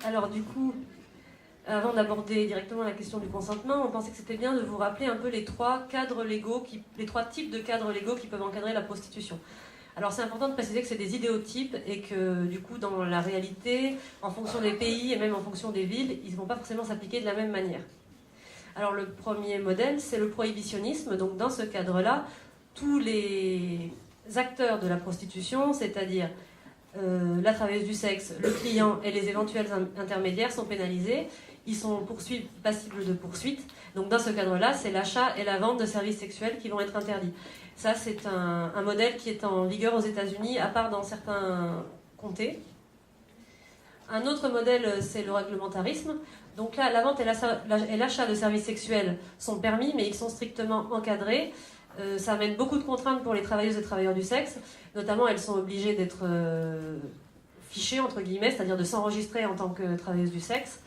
Alors du coup, avant d'aborder directement la question du consentement, on pensait que c'était bien de vous rappeler un peu les trois types de cadres légaux qui peuvent encadrer la prostitution. Alors c'est important de préciser que c'est des idéotypes et que du coup dans la réalité, en fonction des pays et même en fonction des villes, ils ne vont pas forcément s'appliquer de la même manière. Alors le premier modèle, c'est le prohibitionnisme. Donc dans ce cadre-là, tous les acteurs de la prostitution, c'est-à-dire la travailleuse du sexe, le client et les éventuels intermédiaires sont pénalisés. Ils sont passibles de poursuites. Donc dans ce cadre-là, c'est l'achat et la vente de services sexuels qui vont être interdits. Ça, c'est un modèle qui est en vigueur aux États-Unis, à part dans certains comtés. Un autre modèle, c'est le réglementarisme. Donc là, la vente et l'achat de services sexuels sont permis, mais ils sont strictement encadrés. Ça amène beaucoup de contraintes pour les travailleuses et travailleurs du sexe. Notamment, elles sont obligées d'être fichées, entre guillemets, c'est-à-dire de s'enregistrer en tant que travailleuses du sexe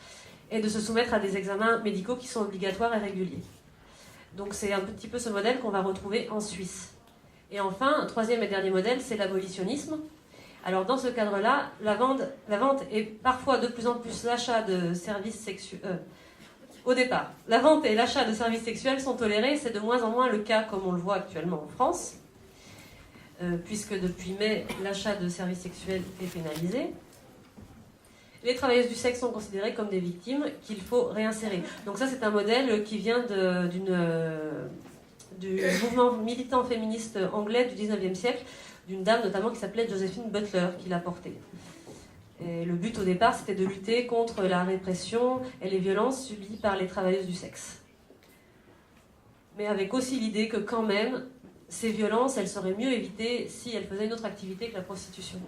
et de se soumettre à des examens médicaux qui sont obligatoires et réguliers. Donc c'est un petit peu ce modèle qu'on va retrouver en Suisse. Et enfin, un troisième et dernier modèle, c'est l'abolitionnisme. Alors dans ce cadre-là, la vente est parfois de plus en plus l'achat de services sexuels. Au départ, la vente et l'achat de services sexuels sont tolérés, c'est de moins en moins le cas comme on le voit actuellement en France, puisque depuis mai, l'achat de services sexuels est pénalisé. Les travailleuses du sexe sont considérées comme des victimes qu'il faut réinsérer. Donc ça, c'est un modèle qui vient du mouvement militant féministe anglais du 19e siècle, d'une dame notamment qui s'appelait Josephine Butler, qui l'a porté. Et le but au départ, c'était de lutter contre la répression et les violences subies par les travailleuses du sexe. Mais avec aussi l'idée que quand même, ces violences, elles seraient mieux évitées si elles faisaient une autre activité que la prostitution.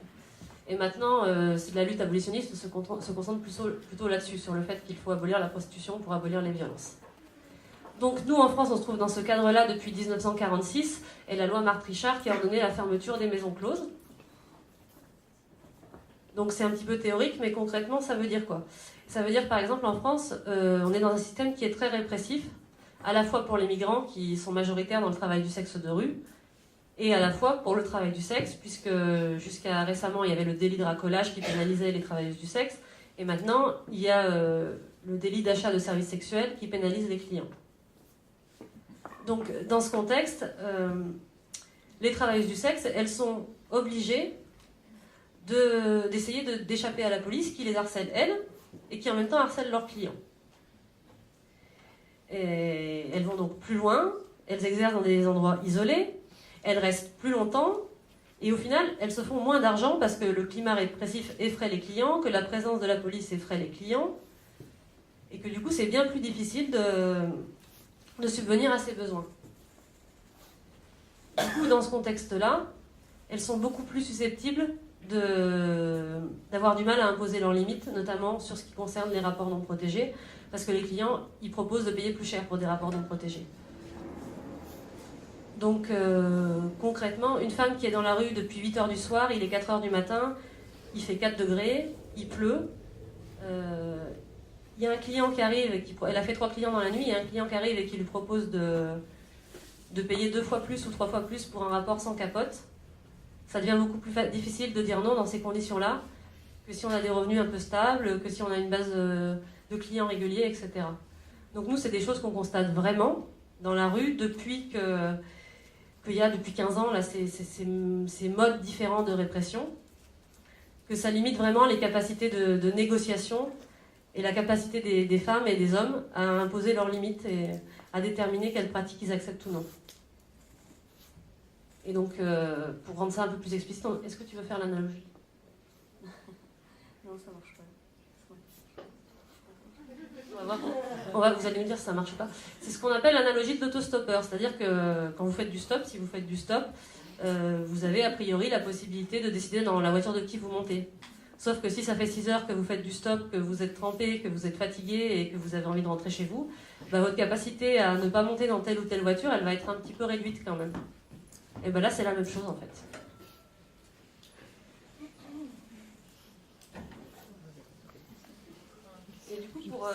Et maintenant, la lutte abolitionniste se concentre plutôt là-dessus, sur le fait qu'il faut abolir la prostitution pour abolir les violences. Donc nous, en France, on se trouve dans ce cadre-là depuis 1946, et la loi Marthe-Richard qui a ordonné la fermeture des maisons closes. Donc c'est un petit peu théorique, mais concrètement, ça veut dire quoi? Ça veut dire, par exemple, en France, on est dans un système qui est très répressif, à la fois pour les migrants qui sont majoritaires dans le travail du sexe de rue, et à la fois pour le travail du sexe, puisque jusqu'à récemment, il y avait le délit de racolage qui pénalisait les travailleuses du sexe, et maintenant, il y a le délit d'achat de services sexuels qui pénalise les clients. Donc, dans ce contexte, les travailleuses du sexe, elles sont obligées d'essayer d'échapper à la police qui les harcèle, elles, et qui en même temps harcèle leurs clients. Et elles vont donc plus loin, elles exercent dans des endroits isolés, elles restent plus longtemps, et au final, elles se font moins d'argent parce que le climat répressif effraie les clients, que la présence de la police effraie les clients, et que du coup, c'est bien plus difficile de subvenir à ses besoins. Du coup, dans ce contexte-là, elles sont beaucoup plus susceptibles d'avoir du mal à imposer leurs limites, notamment sur ce qui concerne les rapports non protégés, parce que les clients, ils proposent de payer plus cher pour des rapports non protégés. Donc, concrètement, une femme qui est dans la rue depuis 8h du soir, il est 4h du matin, il fait 4 degrés, il pleut, il y a un client qui arrive, elle a fait 3 clients dans la nuit, il y a un client qui arrive et qui lui propose de payer 2 fois plus ou 3 fois plus pour un rapport sans capote. Ça devient beaucoup plus difficile de dire non dans ces conditions-là que si on a des revenus un peu stables, que si on a une base de clients réguliers, etc. Donc nous, c'est des choses qu'on constate vraiment dans la rue depuis qu'il y a depuis 15 ans là, ces modes différents de répression, que ça limite vraiment les capacités de négociation et la capacité des femmes et des hommes à imposer leurs limites et à déterminer quelles pratiques ils acceptent ou non. Et donc, pour rendre ça un peu plus explicite, est-ce que tu veux faire l'analogie? Non, ça marche pas. On va voir. Vous allez me dire si ça marche pas. C'est ce qu'on appelle l'analogie de l'autostoppeur. C'est-à-dire que quand vous faites du stop, si vous faites du stop, vous avez a priori la possibilité de décider dans la voiture de qui vous montez. Sauf que si ça fait 6 heures que vous faites du stop, que vous êtes trempé, que vous êtes fatigué et que vous avez envie de rentrer chez vous, bah, votre capacité à ne pas monter dans telle ou telle voiture, elle va être un petit peu réduite quand même. Et bien là, c'est la même chose en fait. Et du coup, pour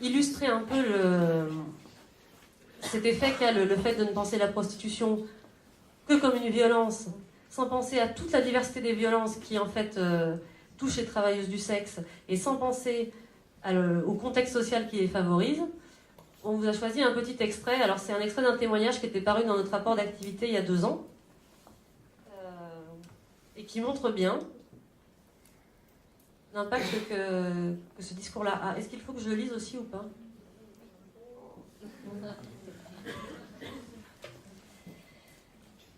illustrer un peu cet effet qu'a le fait de ne penser la prostitution que comme une violence, sans penser à toute la diversité des violences qui en fait touchent les travailleuses du sexe et sans penser au contexte social qui les favorise, on vous a choisi un petit extrait. Alors c'est un extrait d'un témoignage qui était paru dans notre rapport d'activité il y a 2 ans et qui montre bien l'impact que ce discours-là a. Est-ce qu'il faut que je le lise aussi ou pas ?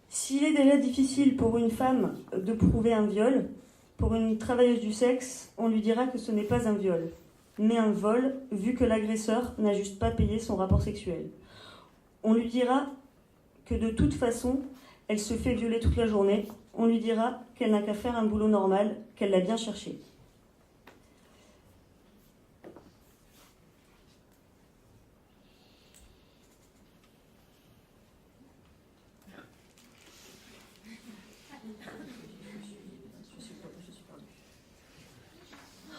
S'il est déjà difficile pour une femme de prouver un viol, pour une travailleuse du sexe, on lui dira que ce n'est pas un viol, mais un vol, vu que l'agresseur n'a juste pas payé son rapport sexuel. On lui dira que de toute façon, elle se fait violer toute la journée. On lui dira qu'elle n'a qu'à faire un boulot normal, qu'elle l'a bien cherché.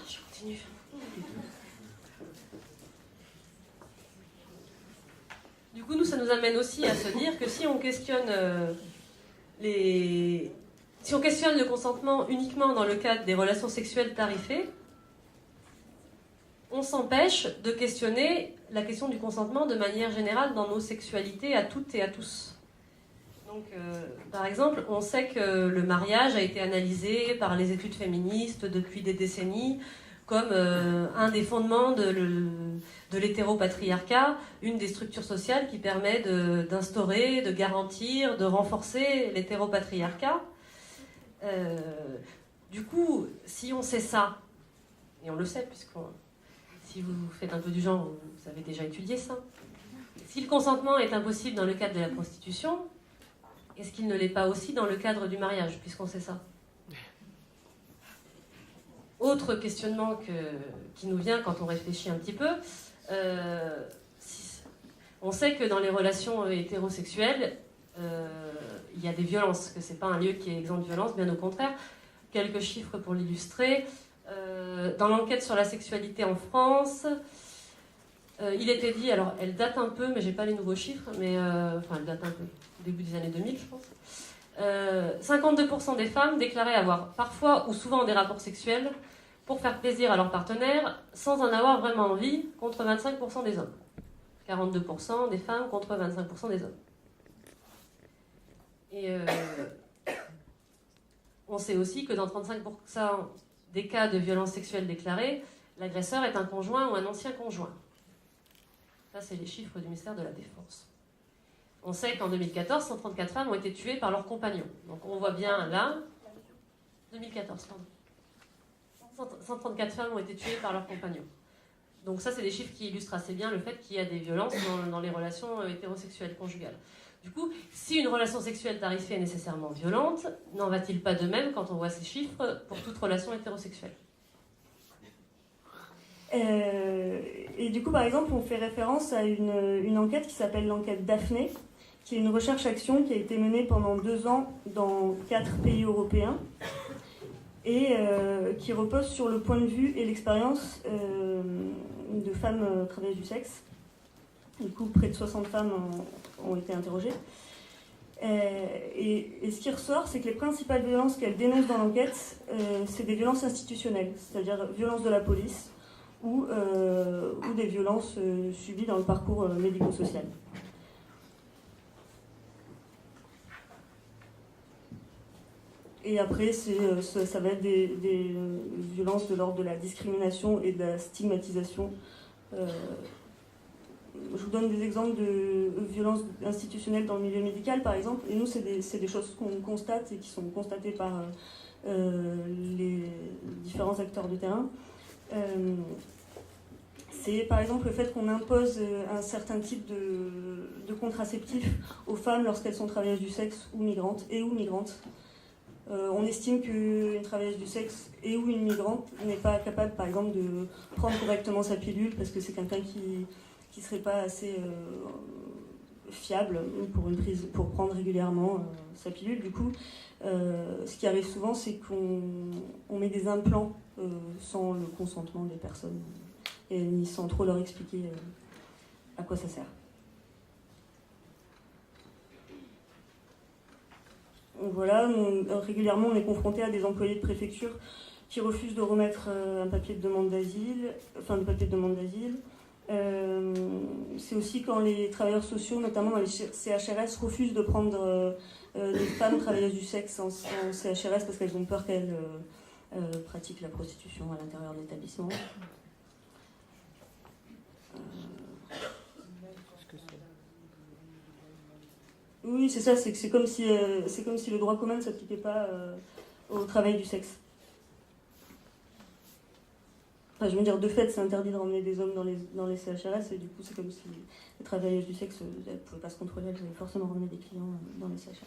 Je continue. Du coup, nous, ça nous amène aussi à se dire que si on questionne si on questionne le consentement uniquement dans le cadre des relations sexuelles tarifées, on s'empêche de questionner la question du consentement de manière générale dans nos sexualités à toutes et à tous. Donc, par exemple, on sait que le mariage a été analysé par les études féministes depuis des décennies comme un des fondements de l'hétéropatriarcat, une des structures sociales qui permet d'instaurer, de garantir, de renforcer l'hétéropatriarcat. Du coup, si on sait ça, et on le sait, si vous faites un peu du genre, vous avez déjà étudié ça, si le consentement est impossible dans le cadre de la prostitution, est-ce qu'il ne l'est pas aussi dans le cadre du mariage, puisqu'on sait ça ? Autre questionnement qui nous vient quand on réfléchit un petit peu, on sait que dans les relations hétérosexuelles, il y a des violences, que ce n'est pas un lieu qui est exempt de violence, bien au contraire. Quelques chiffres pour l'illustrer. Dans l'enquête sur la sexualité en France, il était dit, alors elle date un peu, mais je n'ai pas les nouveaux chiffres, mais elle date un peu, début des années 2000, je pense. 52% des femmes déclaraient avoir parfois ou souvent des rapports sexuels pour faire plaisir à leur partenaire sans en avoir vraiment envie, contre 25% des hommes. 42% des femmes contre 25% des hommes. Et on sait aussi que dans 35% des cas de violences sexuelles déclarées, l'agresseur est un conjoint ou un ancien conjoint. Ça, c'est les chiffres du ministère de la Défense. On sait qu'en 2014, 134 femmes ont été tuées par leurs compagnons. Donc on voit bien là... 2014, pardon. 134 femmes ont été tuées par leurs compagnons. Donc ça, c'est des chiffres qui illustrent assez bien le fait qu'il y a des violences dans les relations hétérosexuelles conjugales. Du coup, si une relation sexuelle tarifée est nécessairement violente, n'en va-t-il pas de même quand on voit ces chiffres pour toute relation hétérosexuelle ? Et du coup, par exemple, on fait référence à une enquête qui s'appelle l'enquête Daphné, qui est une recherche-action qui a été menée pendant 2 ans dans 4 pays européens et qui repose sur le point de vue et l'expérience de femmes travailleuses du sexe. Du coup, près de 60 femmes ont été interrogées. Et ce qui ressort, c'est que les principales violences qu'elles dénoncent dans l'enquête, c'est des violences institutionnelles, c'est-à-dire violences de la police ou des violences subies dans le parcours médico-social. Et après, ça va être des violences de l'ordre de la discrimination et de la stigmatisation. Je vous donne des exemples de violences institutionnelles dans le milieu médical, par exemple. Et nous, c'est des choses qu'on constate et qui sont constatées par les différents acteurs de terrain. C'est par exemple le fait qu'on impose un certain type de contraceptif aux femmes lorsqu'elles sont travailleuses du sexe ou migrantes. On estime qu'une travailleuse du sexe et ou une migrante n'est pas capable, par exemple, de prendre correctement sa pilule parce que c'est quelqu'un qui ne serait pas assez fiable pour prendre régulièrement sa pilule. Du coup, ce qui arrive souvent, c'est qu'on met des implants sans le consentement des personnes et ni sans trop leur expliquer à quoi ça sert. Voilà, régulièrement on est confronté à des employés de préfecture qui refusent de remettre un papier de demande d'asile, enfin, de papier de demande d'asile. C'est aussi quand les travailleurs sociaux, notamment dans les CHRS, refusent de prendre des femmes travailleuses du sexe en CHRS parce qu'elles ont peur qu'elles pratiquent la prostitution à l'intérieur de l'établissement. Oui, c'est ça, c'est comme si le droit commun ne s'appliquait pas au travail du sexe. Enfin, je veux dire, de fait, c'est interdit de ramener des hommes dans les CHRS, et du coup, c'est comme si les travailleuses du sexe ne pouvaient pas se contrôler, elles avaient forcément ramener des clients dans les CHRS.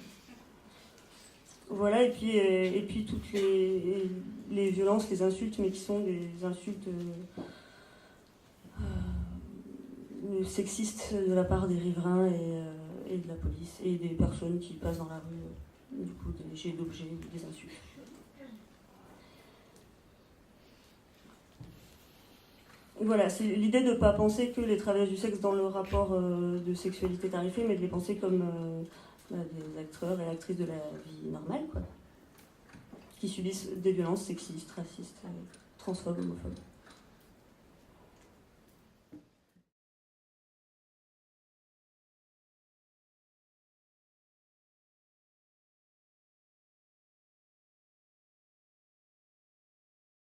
Voilà, et puis toutes les violences, les insultes, mais qui sont des insultes sexistes de la part des riverains et de la police, et des personnes qui passent dans la rue, du coup, des jets d'objets, des insultes. Voilà, c'est l'idée de ne pas penser que les travailleurs du sexe dans le rapport de sexualité tarifée, mais de les penser comme des acteurs et actrices de la vie normale, quoi, qui subissent des violences sexistes, racistes, transphobes, homophobes.